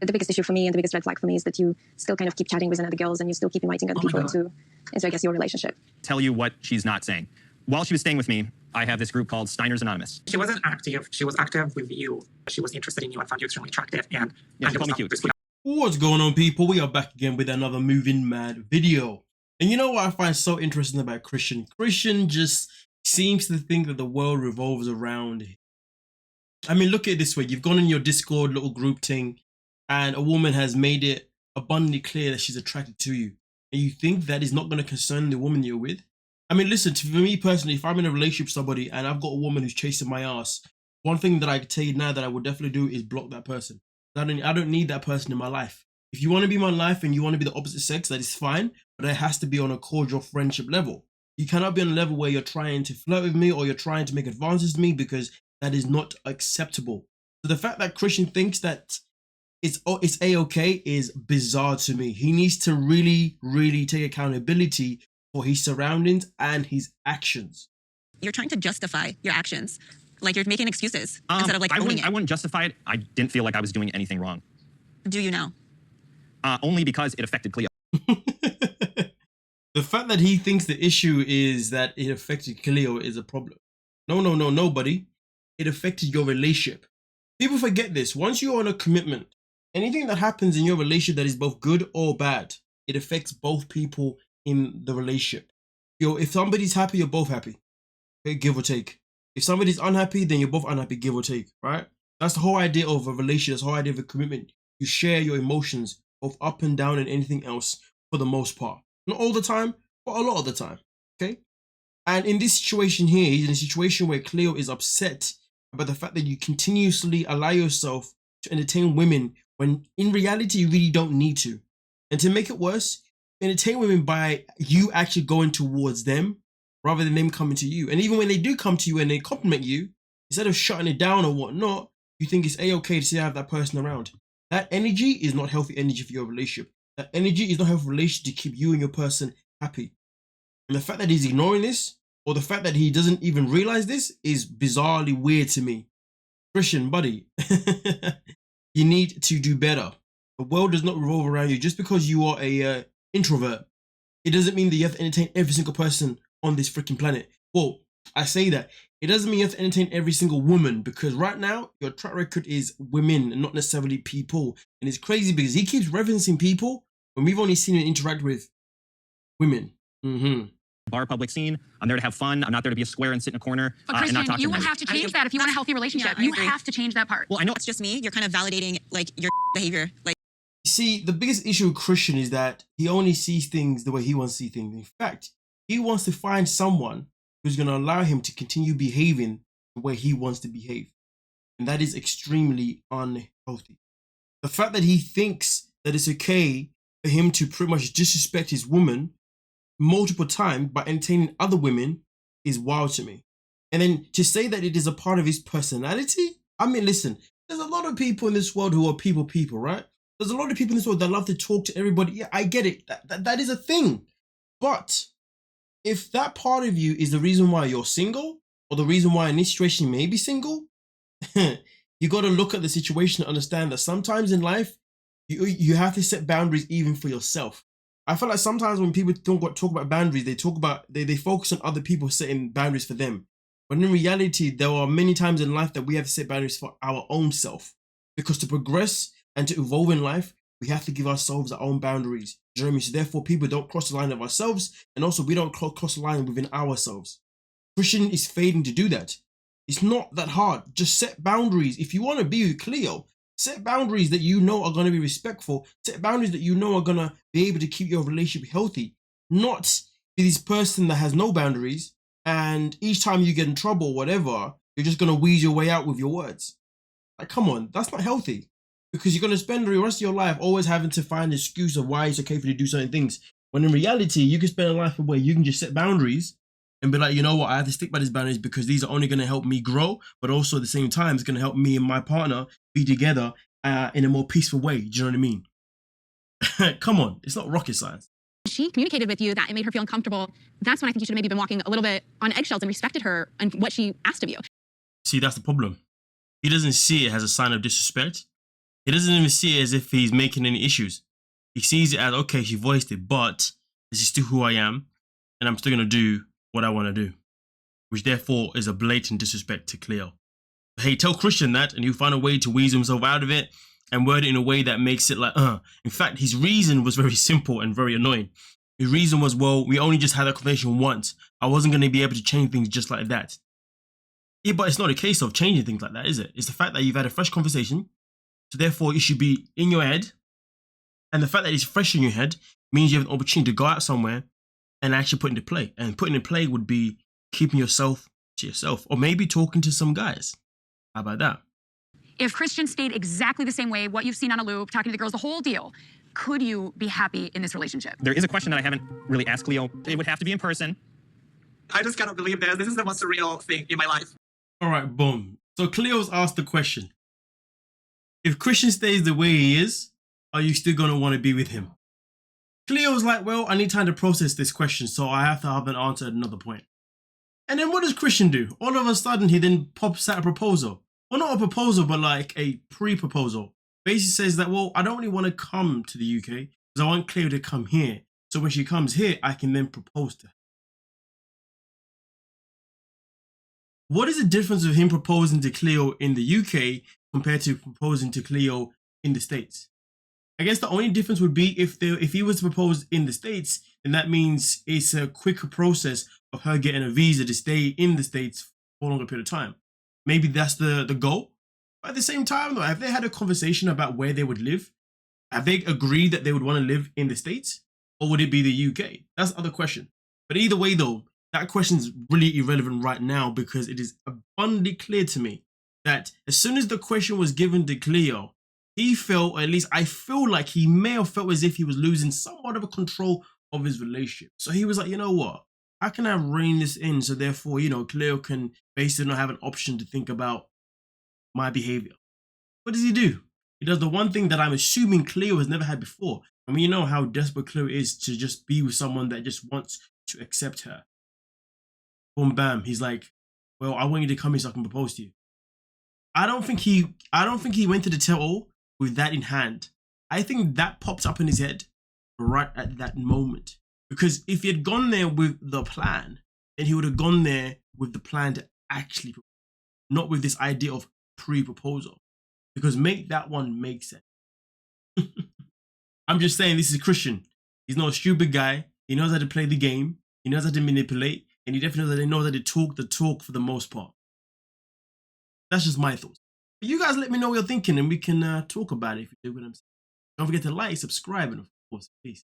The biggest issue for me and the biggest red flag for me is that you still kind of keep chatting with other girls and you still keep inviting other people into, I guess, your relationship. Tell you what she's not saying. While she was staying with me, I have this group called Steiner's Anonymous. She wasn't active. She was active with you. She was interested in you and found you extremely attractive. And yeah, she called me cute. What's going on, people? We are back again with another Moving Mad video. And you know what I find so interesting about Christian? Christian just seems to think that the world revolves around him. I mean, look at it this way. You've gone in your Discord little group thing, and a woman has made it abundantly clear that she's attracted to you. And you think that is not going to concern the woman you're with? I mean, listen, for me personally, if I'm in a relationship with somebody and I've got a woman who's chasing my ass, one thing that I can tell you now that I would definitely do is block that person. I don't need that person in my life. If you want to be in my life and you want to be the opposite sex, that is fine, but it has to be on a cordial friendship level. You cannot be on a level where you're trying to flirt with me or you're trying to make advances to me, because that is not acceptable. So the fact that Christian thinks that it's a-okay is bizarre to me. He needs to really take accountability for his surroundings and his actions. You're trying to justify your actions. Like you're making excuses instead of like owning it. I wouldn't justify it. I didn't feel like I was doing anything wrong. Do you now? Only because it affected Cleo. The fact that he thinks the issue is that it affected Cleo is a problem. No, buddy. It affected your relationship. People forget this. Once you're on a commitment, anything that happens in your relationship that is both good or bad, it affects both people in the relationship. If somebody's happy, you're both happy. Okay, give or take. If somebody's unhappy, then you're both unhappy, give or take, right? That's the whole idea of a relationship, that's the whole idea of a commitment. You share your emotions, both up and down and anything else, for the most part. Not all the time, but a lot of the time, okay? And in this situation here, he's in a situation where Cleo is upset about the fact that you continuously allow yourself to entertain women when in reality you really don't need to. And to make it worse, entertain women by you actually going towards them rather than them coming to you. And even when they do come to you and they compliment you, instead of shutting it down or whatnot, you think it's a-okay to still have that person around. That energy is not healthy energy for your relationship. That energy is not healthy relationship to keep you and your person happy. And the fact that he's ignoring this, or the fact that he doesn't even realize this, is bizarrely weird to me. Christian, buddy, you need to do better. The world does not revolve around you. Just because you are a introvert, it doesn't mean that you have to entertain every single person on this freaking planet. Well, I say that. It doesn't mean you have to entertain every single woman, because right now, your track record is women and not necessarily people. And it's crazy because he keeps referencing people when we've only seen him interact with women. Bar public scene. I'm there to have fun. I'm not there to be a square and sit in a corner but and Christian, not talk to you will women. have to change that if you want a healthy relationship. Yeah, you have to change that part. Well, I know It's just me. You're kind of validating like your behavior. Like, see, the biggest issue with Christian is that he only sees things the way he wants to see things. In fact, he wants to find someone who's going to allow him to continue behaving the way he wants to behave. And that is extremely unhealthy. The fact that he thinks that it's okay for him to pretty much disrespect his woman multiple times by entertaining other women is wild to me. And then to say that it is a part of his personality, I mean, listen, there's a lot of people in this world who are people, right? There's a lot of people in this world that love to talk to everybody. Yeah, I get it. That is a thing. But if that part of you is the reason why you're single, or the reason why in this situation you may be single, you got to look at the situation and understand that sometimes in life, you have to set boundaries even for yourself. I feel like sometimes when people talk about boundaries, they focus on other people setting boundaries for them. But in reality, there are many times in life that we have to set boundaries for our own self. Because to progress and to evolve in life, we have to give ourselves our own boundaries. Do you know what I mean? So therefore, people don't cross the line of ourselves, and also we don't cross the line within ourselves. Christian is failing to do that. It's not that hard. Just set boundaries. If you want to be with Cleo, set boundaries that you know are going to be respectful. Set boundaries that you know are going to be able to keep your relationship healthy. Not be this person that has no boundaries, and each time you get in trouble or whatever, you're just going to wheeze your way out with your words. Like, come on, that's not healthy. Because you're going to spend the rest of your life always having to find an excuse of why it's okay for you to do certain things. When in reality, you can spend a life where you can just set boundaries and be like, you know what, I have to stick by these boundaries because these are only going to help me grow, but also at the same time, it's going to help me and my partner be together in a more peaceful way. Do you know what I mean? Come on, it's not rocket science. She communicated with you that it made her feel uncomfortable. That's when I think you should have maybe been walking a little bit on eggshells and respected her and what she asked of you. See, that's the problem. He doesn't see it as a sign of disrespect. He doesn't even see it as if he's making any issues. He sees it as, okay, she voiced it, but this is still who I am, and I'm still going to do what I want to do, which therefore is a blatant disrespect to Cleo. Hey, tell Christian that, and he'll find a way to weasel himself out of it and word it in a way that makes it like, In fact, his reason was very simple and very annoying. His reason was, well, we only just had that conversation once. I wasn't going to be able to change things just like that. Yeah, but it's not a case of changing things like that, is it? It's the fact that you've had a fresh conversation, so therefore it should be in your head. And the fact that it's fresh in your head means you have an opportunity to go out somewhere and actually put into play. And putting in play would be keeping yourself to yourself, or maybe talking to some guys. How about that? If Christian stayed exactly the same way, what you've seen on a loop, talking to the girls, the whole deal, could you be happy in this relationship? There is a question that I haven't really asked Cleo. It would have to be in person. I just cannot believe this. This is the most surreal thing in my life. All right, boom. So Cleo's asked the question. If Christian stays the way he is, are you still going to want to be with him? Cleo's like, well, I need time to process this question, so I have to have an answer at another point. And then what does Christian do? All of a sudden, he then pops out a proposal. Well, not a proposal, but like a pre-proposal. Basically says that, well, I don't really want to come to the UK because I want Cleo to come here. So when she comes here, I can then propose to her. What is the difference of him proposing to Cleo in the UK compared to proposing to Cleo in the States? I guess the only difference would be if he was to propose in the States, then that means it's a quicker process of her getting a visa to stay in the States for a longer period of time. Maybe that's the goal. But at the same time, though, have they had a conversation about where they would live? Have they agreed that they would want to live in the States? Or would it be the UK? That's the other question. But either way, though, that question is really irrelevant right now because it is abundantly clear to me that as soon as the question was given to Cleo, he felt, or at least I feel like he may have felt as if he was losing somewhat of a control of his relationship. So he was like, you know what? How can I rein this in so therefore, Cleo can basically not have an option to think about my behavior? What does he do? He does the one thing that I'm assuming Cleo has never had before. I mean, you know how desperate Cleo is to just be with someone that just wants to accept her. Boom, bam. He's like, well, I want you to come here so I can propose to you. I don't think he went to the tell-all with that in hand. I think that popped up in his head right at that moment. Because if he had gone there with the plan, then he would have gone there with the plan to actually propose, not with this idea of pre-proposal. Because make that one make sense. I'm just saying, this is Christian. He's not a stupid guy. He knows how to play the game. He knows how to manipulate. And he definitely knows how to talk the talk for the most part. That's just my thoughts. But you guys let me know what you're thinking and we can talk about it if you do what I'm saying. Don't forget to like, subscribe, and of course, peace.